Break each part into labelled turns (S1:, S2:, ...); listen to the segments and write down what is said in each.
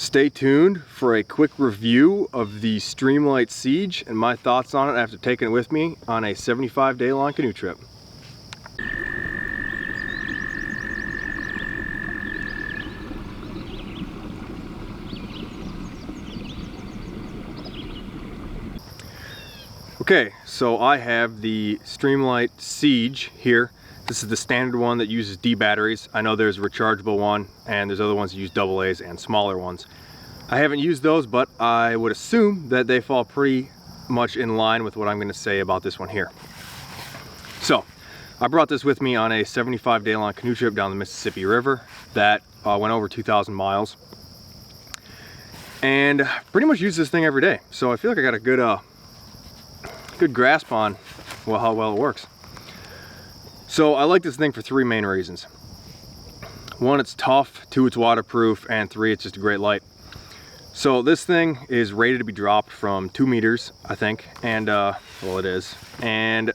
S1: Stay tuned for a quick review of the Streamlight Siege and my thoughts on it after taking it with me on a 75-day long canoe trip. Okay, so I have the Streamlight Siege here. This is the standard one that uses D batteries. I know there's a rechargeable one and there's other ones that use AA's and smaller ones. I haven't used those, but I would assume that they fall pretty much in line with what I'm going to say about this one here. So, I brought this with me on a 75-day long canoe trip down the Mississippi River that went over 2,000 miles. And pretty much use this thing every day. So I feel like I got a good grasp on how well it works. So I like this thing for three main reasons. One, it's tough. Two, it's waterproof. And three, it's just a great light. So this thing is rated to be dropped from 2 meters, I think, and well, it is. And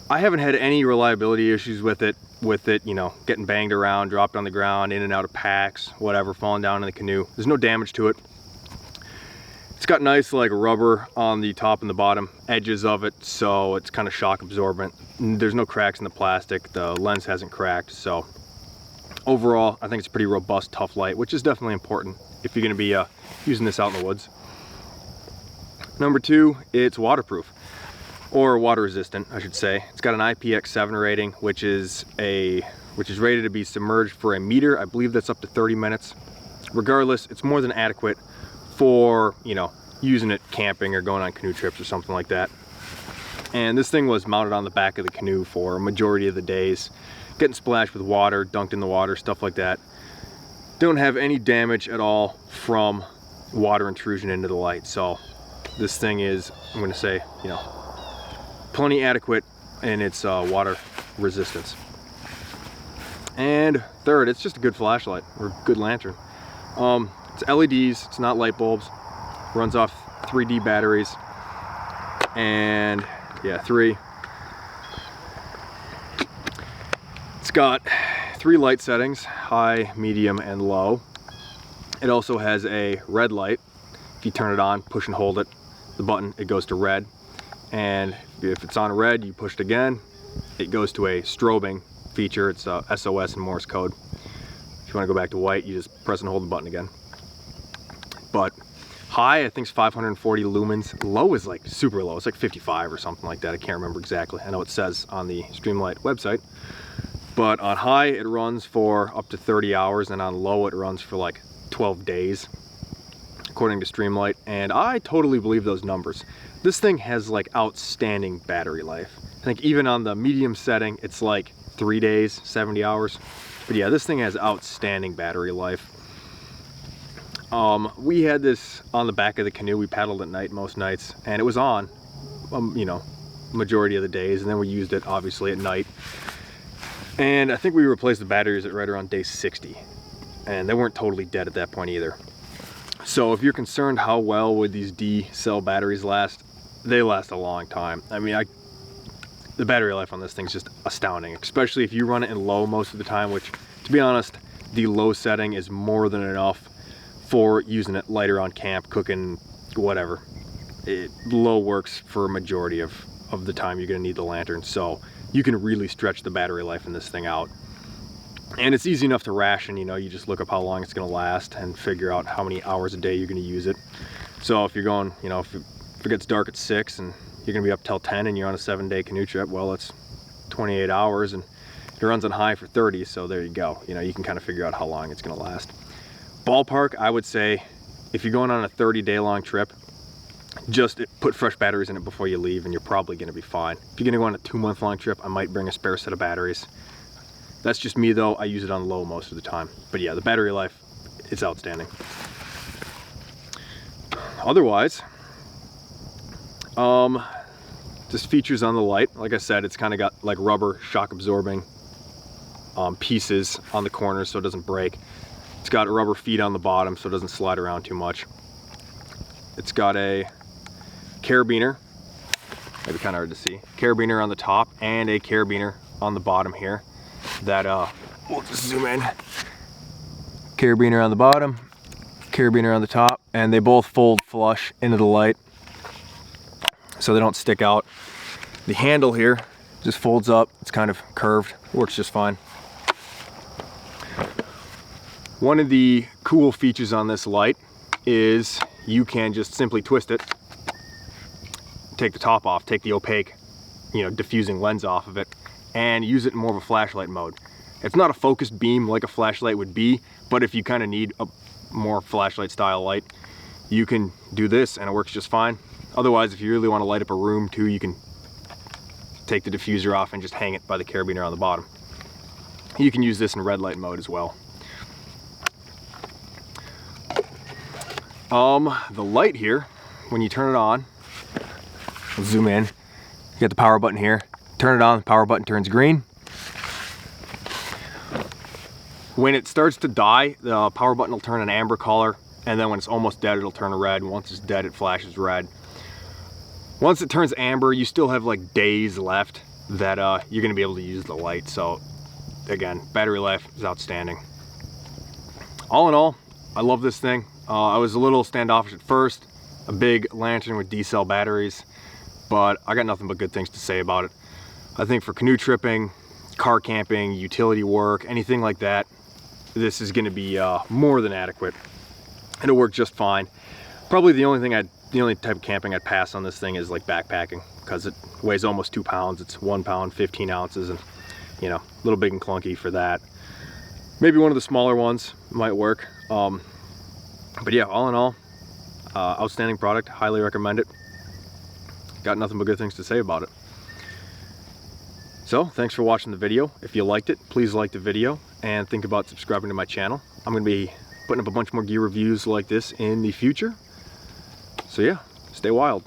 S1: I haven't had any reliability issues with it, you know, getting banged around, dropped on the ground, in and out of packs, whatever, falling down in the canoe. There's no damage to it. It's got nice like rubber on the top and the bottom edges of it, so it's kind of shock absorbent. There's no cracks in the plastic. The lens hasn't cracked, so overall I think it's a pretty robust, tough light, which is definitely important if you're going to be using this out in the woods. Number two, it's waterproof, or water resistant, I should say. It's got an IPX7 rating, which is rated to be submerged for a meter. I believe that's up to 30 minutes. Regardless, it's more than adequate for, you know, using it camping or going on canoe trips or something like that. And this thing was mounted on the back of the canoe for a majority of the days, getting splashed with water, dunked in the water, stuff like that. Don't have any damage at all from water intrusion into the light. So this thing is, I'm going to say, you know, plenty adequate in its water resistance. And third, it's just a good flashlight or good lantern. It's LEDs, it's not light bulbs, runs off 3D batteries, and yeah, 3. It's got 3 light settings, high, medium, and low. It also has a red light. If you turn it on, push and hold it, the button, it goes to red. And if it's on red, you push it again, it goes to a strobing feature. It's SOS and Morse code. If you want to go back to white, you just press and hold the button again. But high, I think, is 540 lumens. Low is like super low. It's like 55 or something like that. I can't remember exactly. I know it says on the Streamlight website. But on high, it runs for up to 30 hours, and on low, it runs for like 12 days, according to Streamlight. And I totally believe those numbers. This thing has like outstanding battery life. I think even on the medium setting, it's like 3 days, 70 hours. But yeah, this thing has outstanding battery life. We had this on the back of the canoe. We paddled at night most nights, and it was on, you know, majority of the days, and then we used it obviously at night. And I think we replaced the batteries at right around day 60, and they weren't totally dead at that point either. So if you're concerned how well would these D cell batteries last, they last a long time. I mean, the battery life on this thing is just astounding, especially if you run it in low most of the time, which, to be honest, the low setting is more than enough for using it lighter on camp, cooking, whatever. Low works for a majority of the time you're going to need the lantern, so you can really stretch the battery life in this thing out. And it's easy enough to ration, you know, you just look up how long it's going to last and figure out how many hours a day you're going to use it. So if you're going, you know, if it gets dark at 6 and you're going to be up till 10 and you're on a 7-day canoe trip, well, it's 28 hours and it runs on high for 30, so there you go. You know, you can kind of figure out how long it's going to last. Ballpark, I would say, if you're going on a 30-day long trip, just put fresh batteries in it before you leave and you're probably going to be fine. If you're going to go on a 2-month long trip, I might bring a spare set of batteries. That's just me though, I use it on low most of the time. But yeah, the battery life, it's outstanding. Otherwise, just features on the light. Like I said, it's kind of got like rubber shock absorbing pieces on the corners so it doesn't break. It's got rubber feet on the bottom so it doesn't slide around too much. It's got a carabiner, maybe kind of hard to see, carabiner on the top and a carabiner on the bottom here that we'll just zoom in. Carabiner on the bottom carabiner on the top, and they both fold flush into the light so they don't stick out. The handle here just folds up, it's kind of curved, works just fine. One of the cool features on this light is you can just simply twist it, take the top off, take the opaque, diffusing lens off of it, and use it in more of a flashlight mode. It's not a focused beam like a flashlight would be, but if you kind of need a more flashlight style light, you can do this and it works just fine. Otherwise, if you really want to light up a room too, you can take the diffuser off and just hang it by the carabiner on the bottom. You can use this in red light mode as well. The light here, when you turn it on, let's zoom in, you got the power button here, turn it on, the power button turns green. When it starts to die, the power button will turn an amber color, and then when it's almost dead, it'll turn a red. Once it's dead, it flashes red. Once it turns amber, you still have like days left that you're gonna be able to use the light. So again, battery life is outstanding. All in all, I love this thing. I was a little standoffish at first, a big lantern with D-cell batteries, but I got nothing but good things to say about it. I think for canoe tripping, car camping, utility work, anything like that, this is gonna be more than adequate. It'll work just fine. Probably the only type of camping I'd pass on this thing is like backpacking, because it weighs almost 2 pounds. It's 1 pound, 15 ounces, and a little big and clunky for that. Maybe one of the smaller ones might work. But yeah, all in all, outstanding product, highly recommend it. Got nothing but good things to say about it. So thanks for watching the video. If you liked it, please like the video and think about subscribing to my channel. I'm gonna be putting up a bunch more gear reviews like this in the future. So yeah, stay wild.